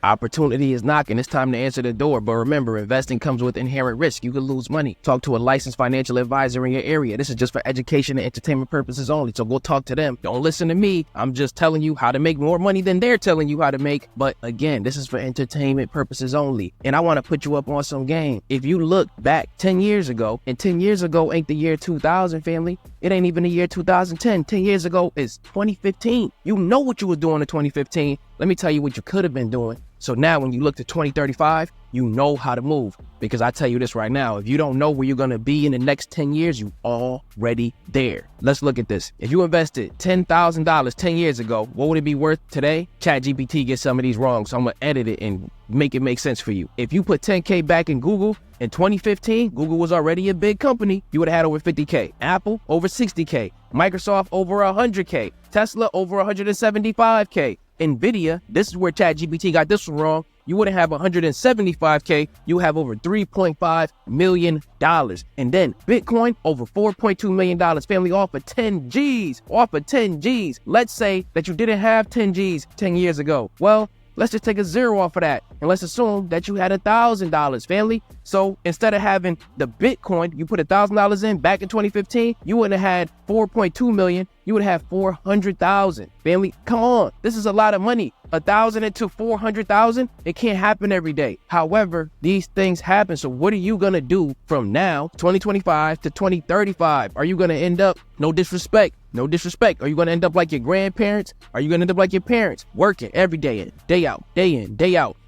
Opportunity is knocking. It's time to answer the door. But remember, investing comes with inherent risk. You could lose money. Talk to a licensed financial advisor in your area. This is just for education and entertainment purposes only. So go talk to them. Don't listen to me. I'm just telling you how to make more money than they're telling you how to make. But again, this is for entertainment purposes only. And I want to put you up on some game. If you look back 10 years ago, and 10 years ago ain't the year 2000, family. It ain't even the year 2010. 10 years ago is 2015. You know what you was doing in 2015. Let me tell you what you could have been doing. So now when you look to 2035, you know how to move. Because I tell you this right now, if you don't know where you're going to be in the next 10 years, you already there. Let's look at this. If you invested $10,000 10 years ago, what would it be worth today? ChatGPT gets some of these wrong, so I'm going to edit it and make it make sense for you. If you put 10K back in Google in 2015, Google was already a big company. You would have had over 50K. Apple, over 60K. Microsoft, over 100K. Tesla, over 175K. NVIDIA, this is where ChatGPT got this one wrong. You wouldn't have 175K, you have over $3.5 million. And then Bitcoin, over $4.2 million. Family, off of 10 G's, off of 10 G's. Let's say that you didn't have 10 G's 10 years ago. Well, let's just take a zero off of that. And let's assume that you had $1,000, family. So instead of having the Bitcoin, you put $1,000 in back in 2015, you wouldn't have had 4.2 million. You would have 400,000. Family, come on. This is a lot of money. 1,000 into 400,000. It can't happen every day. However, these things happen. So what are you going to do from now, 2025 to 2035? Are you going to end up, no disrespect, are you going to end up like your grandparents? Are you going to end up like your parents, working every day in, day out,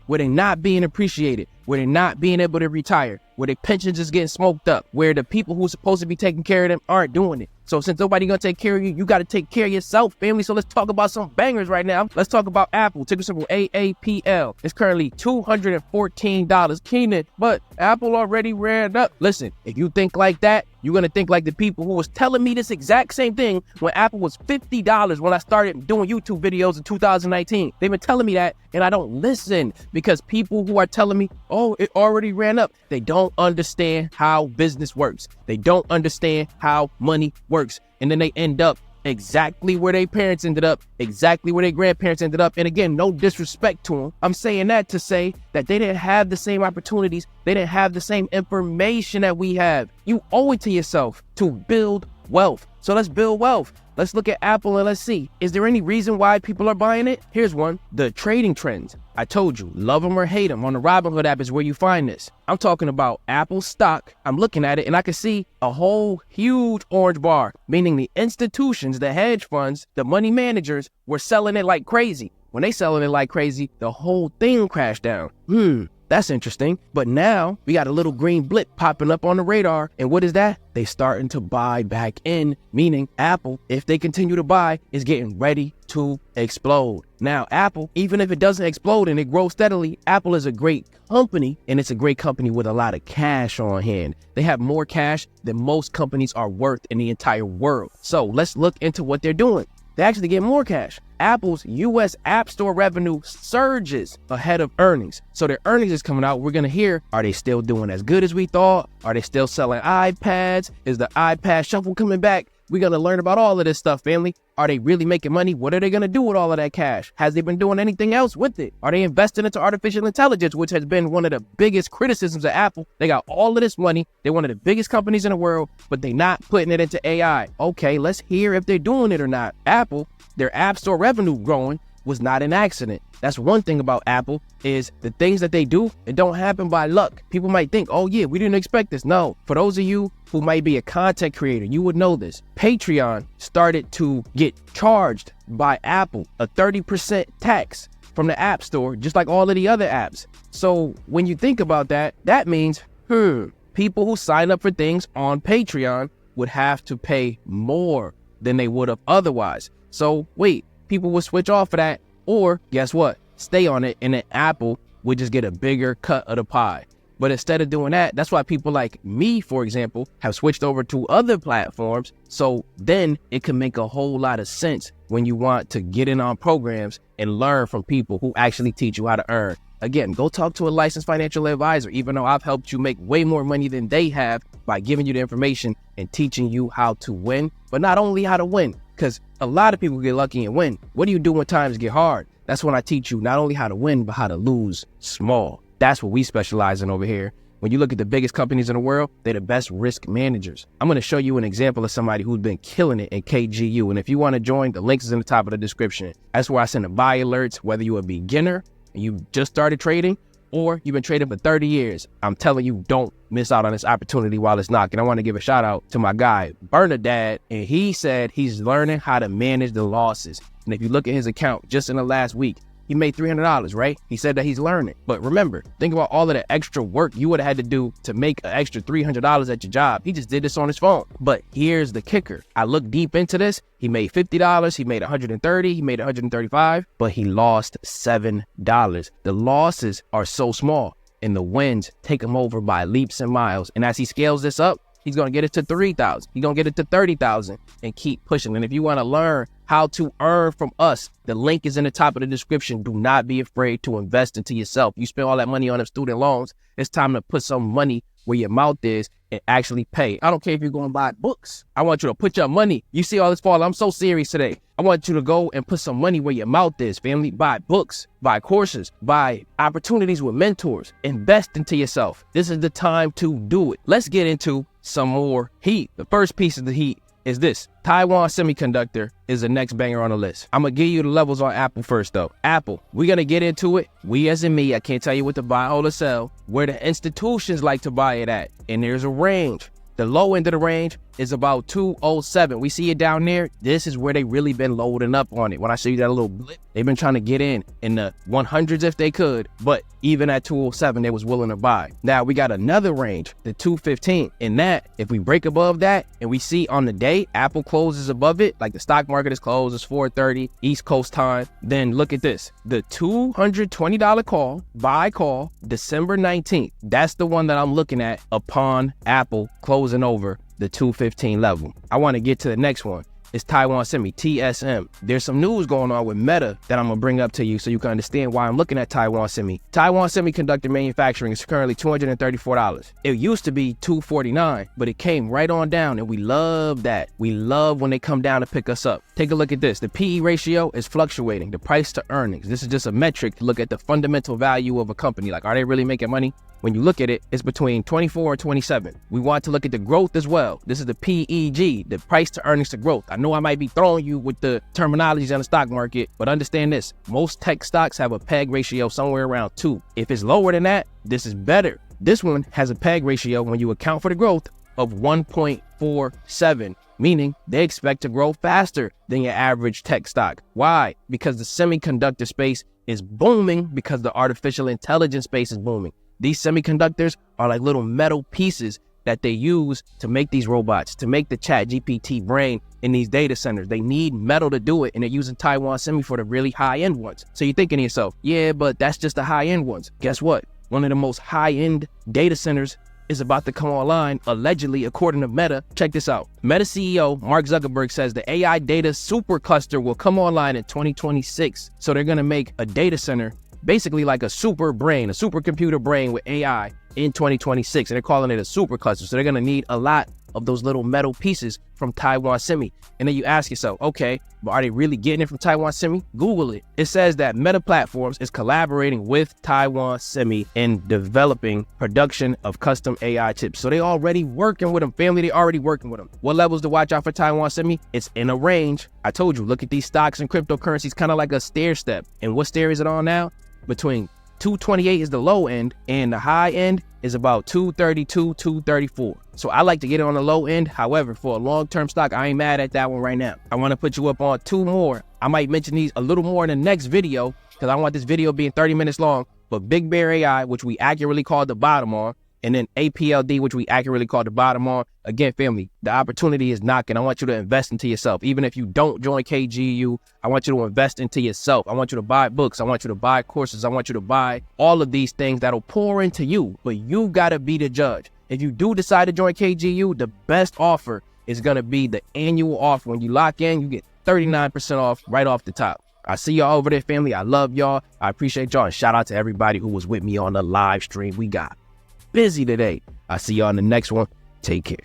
where they not being appreciated, where they not being able to retire, where their pensions is getting smoked up, where the people who's supposed to be taking care of them aren't doing it? So since nobody gonna take care of you, you gotta take care of yourself, family. So let's talk about some bangers right now. Let's talk about Apple, ticker symbol AAPL. It's currently $214, Keenan, but Apple already ran up. Listen, if you think like that, you're gonna think like the people who was telling me this exact same thing when Apple was $50 when I started doing YouTube videos in 2019. They've been telling me that, and I don't listen because people who are telling me, oh, it already ran up, they don't understand how business works. They don't understand how money works. And then they end up exactly where their parents ended up, exactly where their grandparents ended up. And again, no disrespect to them. I'm saying that to say that they didn't have the same opportunities. They didn't have the same information that we have. You owe it to yourself to build wealth. So let's build wealth. Let's look at Apple and let's see, is there any reason why people are buying it? Here's one, the trading trends. I told you, love them or hate them. On the Robinhood app is where you find this. I'm talking about Apple stock. I'm looking at it and I can see a whole huge orange bar, meaning the institutions, the hedge funds, the money managers were selling it like crazy. When they selling it like crazy, the whole thing crashed down. That's interesting. But now we got a little green blip popping up on the radar. And what is that? They starting to buy back in, meaning Apple, if they continue to buy, is getting ready to explode. Now, Apple, even if it doesn't explode and it grows steadily, Apple is a great company, and it's a great company with a lot of cash on hand. They have more cash than most companies are worth in the entire world. So let's look into what they're doing. They actually get more cash. Apple's U.S. App Store revenue surges ahead of earnings. So their earnings is coming out. We're going to hear, are they still doing as good as we thought? Are they still selling iPads? Is the iPad shuffle coming back? We're going to learn about all of this stuff, family. Are they really making money? What are they going to do with all of that cash? Has they been doing anything else with it? Are they investing into artificial intelligence, which has been one of the biggest criticisms of Apple? They got all of this money. They're one of the biggest companies in the world, but they're not putting it into AI. Okay, let's hear if they're doing it or not. Apple, their App Store revenue growing was not an accident. That's one thing about Apple is the things that they do, it don't happen by luck. People might think, oh yeah, we didn't expect this. No, for those of you who might be a content creator, you would know this. Patreon started to get charged by Apple a 30% tax from the App Store, just like all of the other apps. So when you think about that, that means, people who sign up for things on Patreon would have to pay more than they would have otherwise. So wait, people will switch off of that, or guess what? Stay on it, and then Apple would just get a bigger cut of the pie. But instead of doing that, that's why people like me, for example, have switched over to other platforms. So then it can make a whole lot of sense when you want to get in on programs and learn from people who actually teach you how to earn. Again, go talk to a licensed financial advisor, even though I've helped you make way more money than they have by giving you the information and teaching you how to win, but not only how to win, because a lot of people get lucky and win. What do you do when times get hard? That's when I teach you not only how to win, but how to lose small. That's what we specialize in over here. When you look at the biggest companies in the world, they're the best risk managers. I'm going to show you an example of somebody who's been killing it in KGU. And if you want to join, the link is in the top of the description. That's where I send the buy alerts, whether you're a beginner and you just started trading or you've been trading for 30 years. I'm telling you, don't miss out on this opportunity while it's knocking. I want to give a shout out to my guy, Bernadette. And he said he's learning how to manage the losses. And if you look at his account just in the last week, he made $300, right? He said that he's learning. But remember, think about all of the extra work you would have had to do to make an extra $300 at your job. He just did this on his phone. But here's the kicker. I looked deep into this. He made $50. He made $130. He made $135. But he lost $7. The losses are so small and the wins take him over by leaps and miles. And as he scales this up, he's going to get it to 3,000. He's going to get it to 30,000 and keep pushing. And if you want to learn how to earn from us, the link is in the top of the description. Do not be afraid to invest into yourself. You spend all that money on them student loans. It's time to put some money where your mouth is and actually pay. I don't care if you're going to buy books. I want you to put your money. You see all this fall. I'm so serious today. I want you to go and put some money where your mouth is, family. Buy books, buy courses, buy opportunities with mentors. Invest into yourself. This is the time to do it. Let's get into some more heat. The first piece of the heat is this. Taiwan Semiconductor is the next banger on the list. I'm going to give you the levels on Apple first, though. Apple, we're going to get into it. We as in me, I can't tell you what to buy or to sell, where the institutions like to buy it at. And there's a range. The low end of the range is about 207. We see it down there. This is where they really been loading up on it. When I show you that little blip, they've been trying to get in the 100s if they could, but even at 207, they was willing to buy. Now we got another range, the 215. In that, if we break above that and we see on the day, Apple closes above it, like the stock market is closed, it's 4:30 East Coast time, then look at this. The $220 call, buy call, December 19th. That's the one that I'm looking at upon Apple closing over the 215 level. I want to get to the next one. It's Taiwan Semi, TSM. There's some news going on with Meta that I'm going to bring up to you so you can understand why I'm looking at Taiwan Semi. Taiwan Semiconductor Manufacturing is currently $234. It used to be $249, but it came right on down, and we love that. We love when they come down to pick us up. Take a look at this. The PE ratio is fluctuating, the price to earnings. This is just a metric to look at the fundamental value of a company. Like, are they really making money? When you look at it, it's between 24 and 27. We want to look at the growth as well. This is the PEG, the price to earnings to growth. I know I might be throwing you with the terminologies on the stock market, but understand this. Most tech stocks have a PEG ratio somewhere around 2. If it's lower than that, this is better. This one has a PEG ratio when you account for the growth of 1.47, meaning they expect to grow faster than your average tech stock. Why? Because the semiconductor space is booming, because the artificial intelligence space is booming. These semiconductors are like little metal pieces that they use to make these robots, to make the ChatGPT brain in these data centers. They need metal to do it, and they're using Taiwan Semi for the really high-end ones. So you're thinking to yourself, yeah, but that's just the high-end ones. Guess what? One of the most high-end data centers is about to come online, allegedly, according to Meta. Check this out. Meta CEO Mark Zuckerberg says the AI data supercluster will come online in 2026. So they're going to make a data center basically like a super brain, a supercomputer brain with AI in 2026. And they're calling it a supercluster. So they're going to need a lot of those little metal pieces from Taiwan Semi. And then you ask yourself, okay, but are they really getting it from Taiwan Semi? Google it. It says that Meta Platforms is collaborating with Taiwan Semi in developing production of custom AI chips. So they already working with them, family. They already working with them. What levels to watch out for Taiwan Semi? It's in a range. I told you, look at these stocks and cryptocurrencies, kind of like a stair step. And what stair is it on now? Between 228 is the low end, and the high end is about 232, 234. So I like to get it on the low end. However, for a long-term stock, I ain't mad at that one right now. I want to put you up on 2 more. I might mention these a little more in the next video because I want this video being 30 minutes long. But Big Bear AI, which we accurately called the bottom on, and then APLD, which we accurately called the bottom on. Again, family, the opportunity is knocking. I want you to invest into yourself. Even if you don't join KGU, I want you to invest into yourself. I want you to buy books. I want you to buy courses. I want you to buy all of these things that'll pour into you. But you got to be the judge. If you do decide to join KGU, the best offer is going to be the annual offer. When you lock in, you get 39% off right off the top. I see y'all over there, family. I love y'all. I appreciate y'all. And shout out to everybody who was with me on the live stream. We got busy today. I'll see y'all in the next one. Take care.